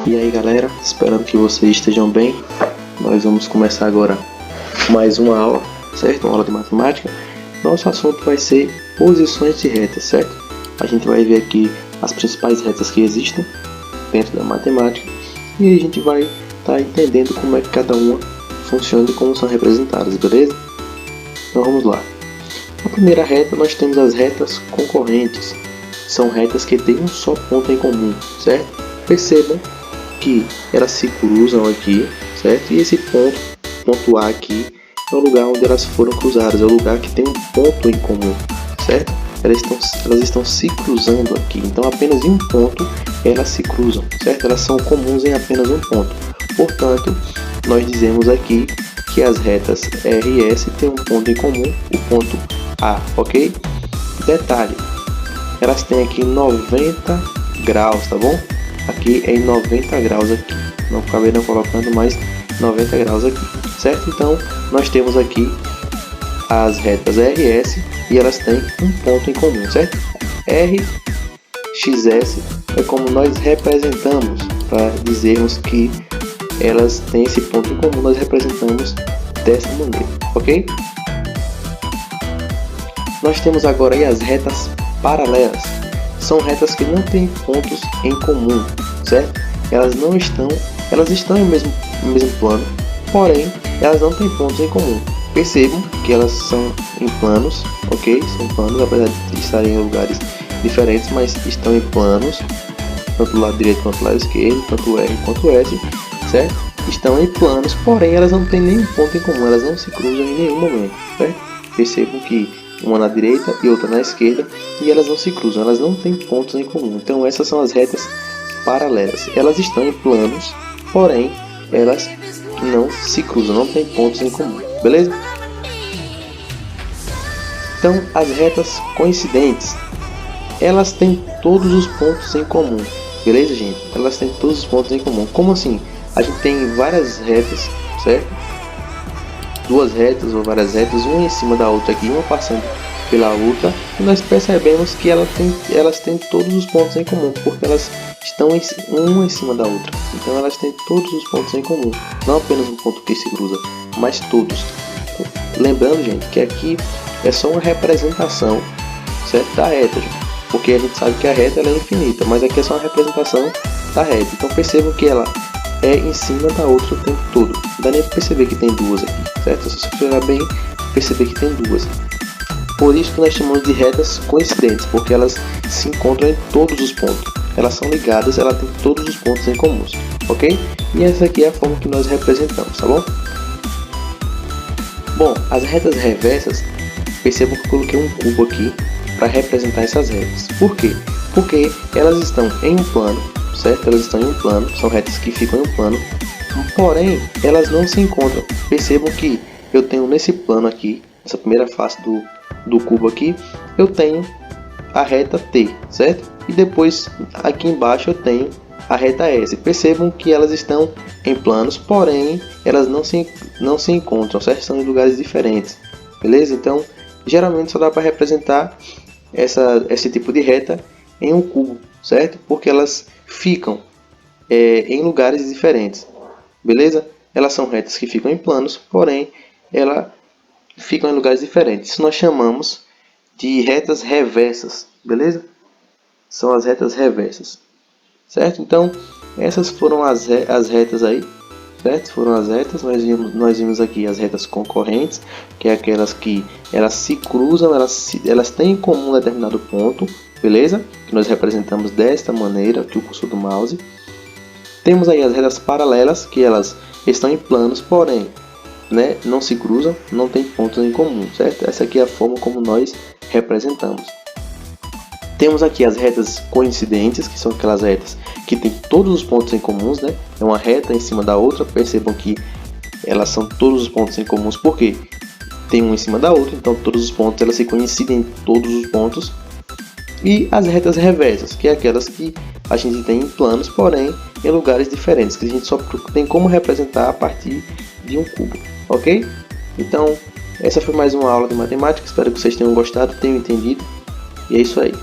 E aí galera, esperando que vocês estejam bem. Nós vamos começar agora mais uma aula, certo? Uma aula de matemática. Nosso assunto vai ser posições de retas, certo? A gente vai ver aqui as principais retas que existem dentro da matemática e a gente vai estar entendendo como é que cada uma funciona e como são representadas, beleza? Então vamos lá. Na primeira reta nós temos as retas concorrentes. São retas que têm um só ponto em comum, certo? Percebam que elas se cruzam aqui, certo? E esse ponto A aqui, é o lugar onde elas foram cruzadas, é o lugar que tem um ponto em comum, certo? Elas estão se cruzando aqui, então apenas em um ponto elas se cruzam, certo? Elas são comuns em apenas um ponto. Portanto, nós dizemos aqui que as retas R e S têm um ponto em comum, o ponto A, ok? Detalhe, elas têm aqui 90 graus, tá bom? Aqui é em 90 graus aqui, não acabei não colocando mais 90 graus aqui, certo? Então, nós temos aqui as retas R e S e elas têm um ponto em comum, certo? R, XS é como nós representamos, para dizermos que elas têm esse ponto em comum, nós representamos dessa maneira, ok? Nós temos agora aí as retas paralelas. São retas que não têm pontos em comum, certo? Elas estão no mesmo plano, porém elas não têm pontos em comum. Percebam que elas são em planos, ok? São planos, apesar de estarem em lugares diferentes, mas estão em planos, tanto do lado direito quanto do lado esquerdo, tanto R quanto S, certo? Estão em planos, porém elas não têm nenhum ponto em comum, elas não se cruzam em nenhum momento, certo? Percebam que uma na direita e outra na esquerda, e elas não se cruzam, elas não têm pontos em comum. Então essas são as retas paralelas. Elas estão em planos, porém elas não se cruzam, não têm pontos em comum, beleza? Então as retas coincidentes, elas têm todos os pontos em comum, beleza, gente? Elas têm todos os pontos em comum. Como assim? A gente tem várias retas, certo? Duas retas ou várias retas, uma em cima da outra aqui, uma passando pela outra, e nós percebemos que elas têm todos os pontos em comum, porque elas estão uma em cima da outra. Então elas têm todos os pontos em comum, não apenas um ponto que se cruza, mas todos. Lembrando, gente, que aqui é só uma representação, certo, da reta, gente, porque a gente sabe que a reta ela é infinita, mas aqui é só uma representação da reta. Então percebam que ela é em cima da outra o tempo todo. Não dá nem para perceber que tem duas aqui, certo? Se você olhar bem, perceber que tem duas. Por isso que nós chamamos de retas coincidentes, porque elas se encontram em todos os pontos. Elas são ligadas, ela tem todos os pontos em comuns, ok? E essa aqui é a forma que nós representamos, tá bom? Bom, as retas reversas, percebam que eu coloquei um cubo aqui para representar essas retas. Por quê? Porque elas estão em um plano, certo? Elas estão em um plano, são retas que ficam em um plano, porém elas não se encontram. Percebam que eu tenho nesse plano aqui, essa primeira face do cubo aqui, eu tenho a reta T, certo? E depois aqui embaixo eu tenho a reta S. Percebam que elas estão em planos, porém elas não se encontram, certo? São em lugares diferentes, beleza? Então geralmente só dá para representar esse tipo de reta em um cubo, certo? Porque elas ficam em lugares diferentes, beleza? Elas são retas que ficam em planos, porém elas ficam em lugares diferentes. Isso nós chamamos de retas reversas, beleza? São as retas reversas, certo? Então essas foram as retas aí, certo? Foram as retas. Nós vimos aqui as retas concorrentes, que é aquelas que elas se cruzam, elas têm em comum um determinado ponto, beleza? Que nós representamos desta maneira, aqui o cursor do mouse. Temos aí as retas paralelas, que elas estão em planos, porém, né, não se cruzam, não tem pontos em comum, certo? Essa aqui é a forma como nós representamos. Temos aqui as retas coincidentes, que são aquelas retas que têm todos os pontos em comuns, né? É uma reta em cima da outra. Percebam que elas são todos os pontos em comuns, porque tem uma em cima da outra, então todos os pontos elas se coincidem em todos os pontos. E as retas reversas, que é aquelas que a gente tem em planos, porém em lugares diferentes, que a gente só tem como representar a partir de um cubo, ok? Então, essa foi mais uma aula de matemática, espero que vocês tenham gostado, tenham entendido, e é isso aí.